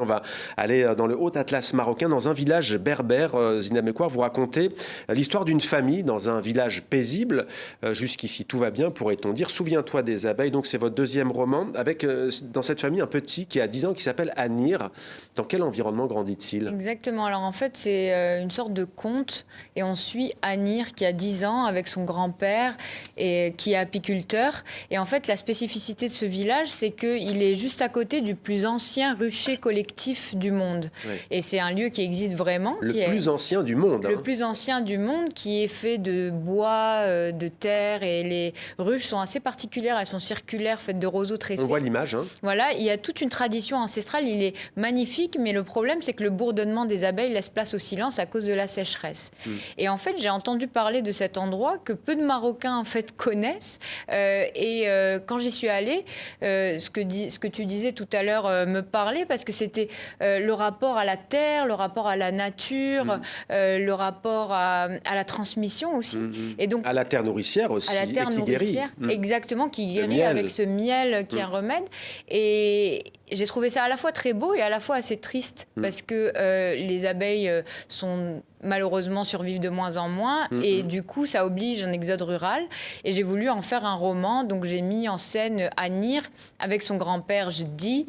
On va aller dans le Haut Atlas marocain, dans un village berbère. Zineb Mekouar, vous racontez l'histoire d'une famille dans un village paisible. Jusqu'ici, tout va bien, pourrait-on dire. Souviens-toi des abeilles. Donc, c'est votre deuxième roman, avec dans cette famille un petit qui a 10 ans, qui s'appelle Anir. Dans quel environnement grandit-il? Exactement. Alors en fait, c'est une sorte de conte et on suit Anir qui a 10 ans avec son grand-père et qui est apiculteur. Et en fait, la spécificité de ce village, c'est qu'il est juste à côté du plus ancien rucher collectif du monde. Oui. Et c'est un lieu qui existe vraiment. Le plus ancien du monde. Le plus ancien du monde, qui est fait de bois, de terre, et les ruches sont assez particulières. Elles sont circulaires, faites de roseaux tressés. On voit l'image. Voilà, il y a toute une tradition ancestrale. Il est magnifique, mais le problème, c'est que le bourdonnement des abeilles laisse place au silence à cause de la sécheresse. Et en fait, j'ai entendu parler de cet endroit que peu de Marocains en fait connaissent. Quand j'y suis allée, ce que tu disais tout à l'heure me parlait, parce que c'était le rapport à la terre, le rapport à la nature, le rapport à la transmission aussi. Et donc, à la terre nourricière aussi, à la terre et qui nourricière, guérit. exactement, qui guérit avec ce miel qui est un remède. Et j'ai trouvé ça à la fois très beau et à la fois assez triste, parce que les abeilles sont malheureusement survivent de moins en moins, et du coup ça oblige un exode rural, et j'ai voulu en faire un roman. Donc j'ai mis en scène Anir avec son grand-père Jdi,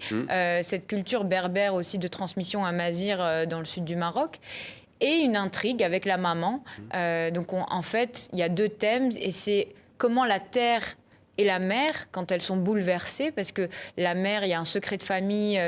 cette culture berbère aussi de transmission amazigh dans le sud du Maroc, et une intrigue avec la maman. En fait, il y a deux thèmes, et c'est comment la terre et la mer, quand elles sont bouleversées, parce que la mer, il y a un secret de famille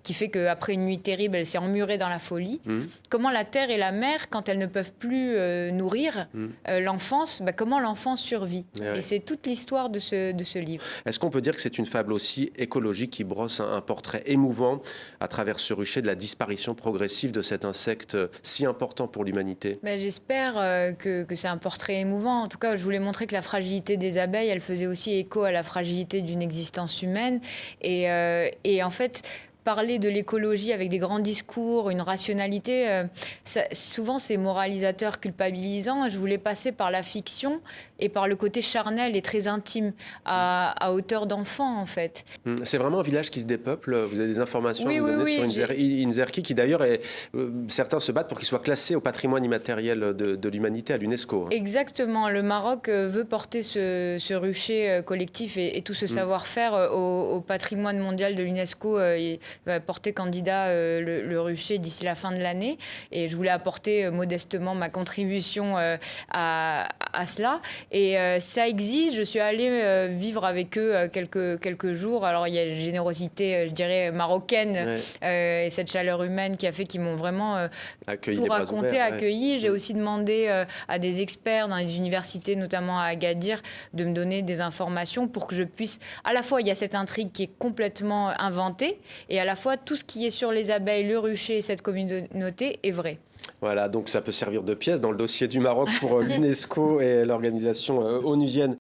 qui fait qu'après une nuit terrible, elle s'est emmurée dans la folie. Comment la terre et la mer, quand elles ne peuvent plus nourrir l'enfance, comment l'enfance survit. Et c'est toute l'histoire de ce livre. Est-ce qu'on peut dire que c'est une fable aussi écologique qui brosse un portrait émouvant à travers ce rucher de la disparition progressive de cet insecte si important pour l'humanité? J'espère que c'est un portrait émouvant. En tout cas, je voulais montrer que la fragilité des abeilles, elle faisait aussi écho à la fragilité d'une existence humaine. Et en fait, parler de l'écologie avec des grands discours, une rationalité, souvent c'est moralisateur, culpabilisant. Je voulais passer par la fiction et par le côté charnel et très intime, à hauteur d'enfant en fait. C'est vraiment un village qui se dépeuple. Vous avez des informations à nous donner sur Inzerki, qui d'ailleurs certains se battent pour qu'il soit classé au patrimoine immatériel de l'humanité à l'UNESCO. Exactement. Le Maroc veut porter ce rucher collectif et tout ce savoir-faire au patrimoine mondial de l'UNESCO. Va porter candidat le rucher d'ici la fin de l'année, et je voulais apporter modestement ma contribution à cela, et ça existe. Je suis allée vivre avec eux quelques jours. Alors il y a une générosité, je dirais, marocaine, et cette chaleur humaine qui a fait qu'ils m'ont vraiment tout raconté, accueilli. J'ai aussi demandé à des experts dans les universités, notamment à Agadir, de me donner des informations pour que je puisse, à la fois il y a cette intrigue qui est complètement inventée, et à la fois tout ce qui est sur les abeilles, le rucher et cette communauté est vrai. Voilà, donc ça peut servir de pièce dans le dossier du Maroc pour l'UNESCO et l'organisation onusienne